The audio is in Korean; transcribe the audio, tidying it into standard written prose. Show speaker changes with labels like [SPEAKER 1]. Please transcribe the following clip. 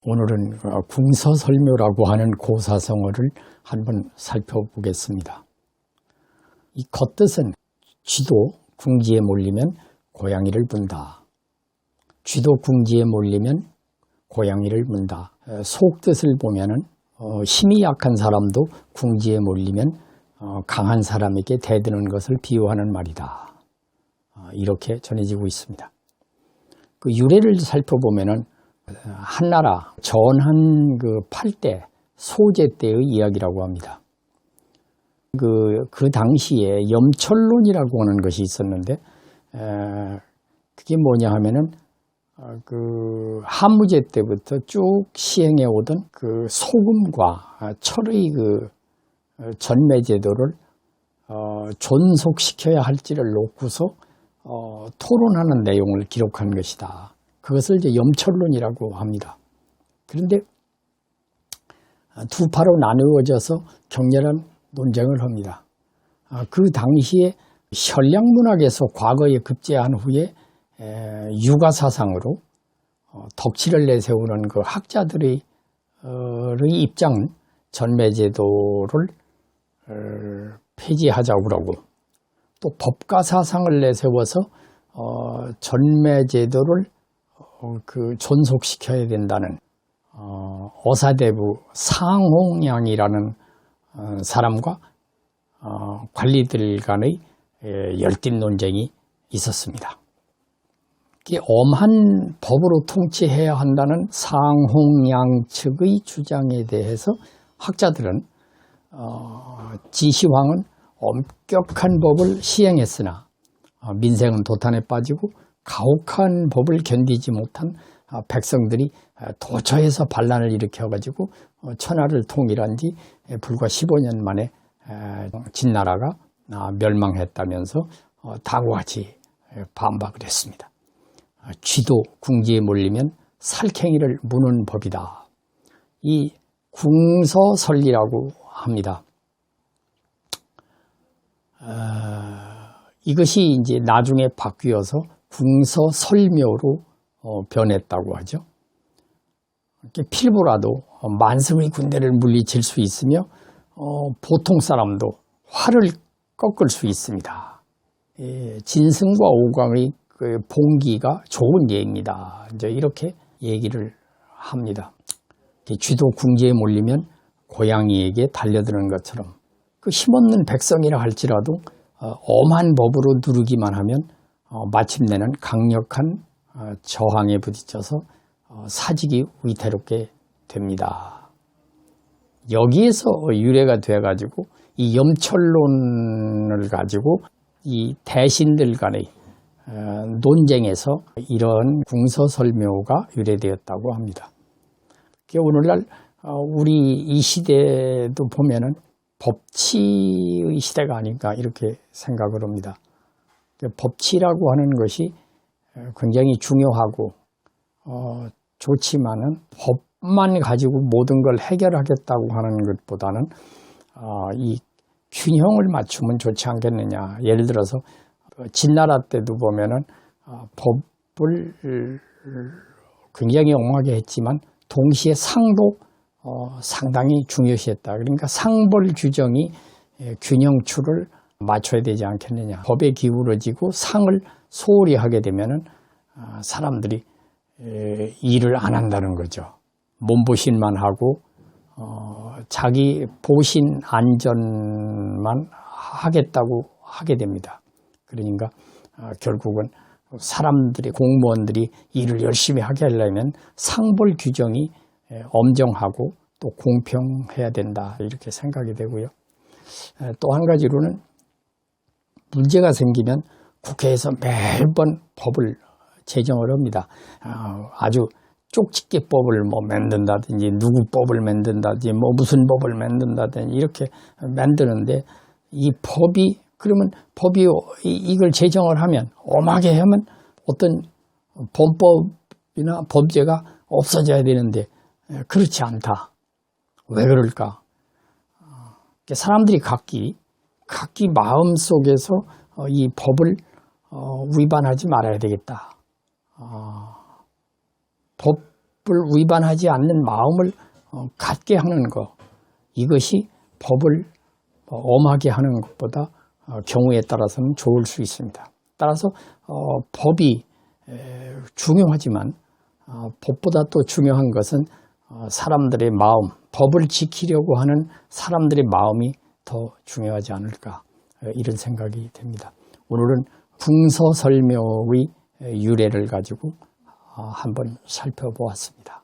[SPEAKER 1] 오늘은 궁서설묘라고 하는 고사성어를 한번 살펴보겠습니다. 이 겉뜻은 쥐도 궁지에 몰리면 고양이를 문다. 쥐도 궁지에 몰리면 고양이를 문다. 속뜻을 보면은 힘이 약한 사람도 궁지에 몰리면 강한 사람에게 대드는 것을 비유하는 말이다. 이렇게 전해지고 있습니다. 그 유래를 살펴보면은 한나라 전한 그 8대 소제 때의 이야기라고 합니다. 그 당시에 염철론이라고 하는 것이 있었는데, 그게 뭐냐 하면은, 한무제 때부터 쭉 시행해 오던 그 소금과 철의 전매제도를, 존속시켜야 할지를 놓고서, 토론하는 내용을 기록한 것이다. 그것을 이제 염철론이라고 합니다. 그런데 두 파로 나누어져서 격렬한 논쟁을 합니다. 그 당시에 현량문학에서 과거에 급제한 후에 육아사상으로 덕치를 내세우는 그 학자들의 입장은 전매제도를 폐지하자고 그러고, 또 법가사상을 내세워서 전매제도를 존속시켜야 된다는 어사대부 상홍양이라는 사람과 관리들 간의 열띤 논쟁이 있었습니다. 엄한 법으로 통치해야 한다는 상홍양 측의 주장에 대해서 학자들은 진시황은 엄격한 법을 시행했으나 민생은 도탄에 빠지고 가혹한 법을 견디지 못한 백성들이 도처에서 반란을 일으켜가지고 천하를 통일한 지 불과 15년 만에 진나라가 멸망했다면서 다고같이 반박을 했습니다. 쥐도 궁지에 몰리면 살쾡이를 무는 법이다. 이 궁서설리라고 합니다. 이것이 이제 나중에 바뀌어서 궁서설묘로 변했다고 하죠. 필부라도 만성의 군대를 물리칠 수 있으며 보통 사람도 활을 꺾을 수 있습니다. 진승과 오광의 그 봉기가 좋은 예입니다. 이제 이렇게 얘기를 합니다. 쥐도 궁지에 몰리면 고양이에게 달려드는 것처럼 그 힘없는 백성이라 할지라도 엄한 법으로 누르기만 하면 마침내는 강력한 저항에 부딪혀서 사직이 위태롭게 됩니다. 여기에서 유래가 돼가지고 이 염철론을 가지고 이 대신들 간의 논쟁에서 이런 궁서설묘가 유래되었다고 합니다. 오늘날 우리 이 시대도 보면은 법치의 시대가 아닌가 이렇게 생각을 합니다. 법치라고 하는 것이 굉장히 중요하고 좋지만은 법만 가지고 모든 걸 해결하겠다고 하는 것보다는 이 균형을 맞추면 좋지 않겠느냐. 예를 들어서 진나라 때도 보면은 법을 굉장히 옹하게 했지만 동시에 상도 상당히 중요시했다. 그러니까 상벌 규정이 균형추를 맞춰야 되지 않겠느냐. 법에 기울어지고 상을 소홀히 하게 되면은 사람들이 일을 안 한다는 거죠. 몸보신만 하고 자기 보신 안전만 하겠다고 하게 됩니다. 그러니까 결국은 사람들이 공무원들이 일을 열심히 하게 하려면 상벌 규정이 엄정하고 또 공평해야 된다 이렇게 생각이 되고요. 또 한 가지로는 문제가 생기면 국회에서 매번 법을 제정을 합니다. 아주 쪽집게법을 만든다든지 누구 법을 만든다든지 무슨 법을 만든다든지 이렇게 만드는데 이 법이 그러면 법이 이걸 제정을 하면 엄하게 하면 어떤 범법이나 범죄가 없어져야 되는데 그렇지 않다. 왜 그럴까? 사람들이 각기 마음속에서 이 법을 위반하지 말아야 되겠다. 법을 법을 위반하지 않는 마음을 갖게 하는 것, 이것이 법을 엄하게 하는 것보다 경우에 따라서는 좋을 수 있습니다. 따라서 법이 중요하지만 법보다 또 중요한 것은 사람들의 마음, 법을 지키려고 하는 사람들의 마음이 더 중요하지 않을까, 이런 생각이 됩니다. 오늘은 궁서설명의 유래를 가지고 한번 살펴보았습니다.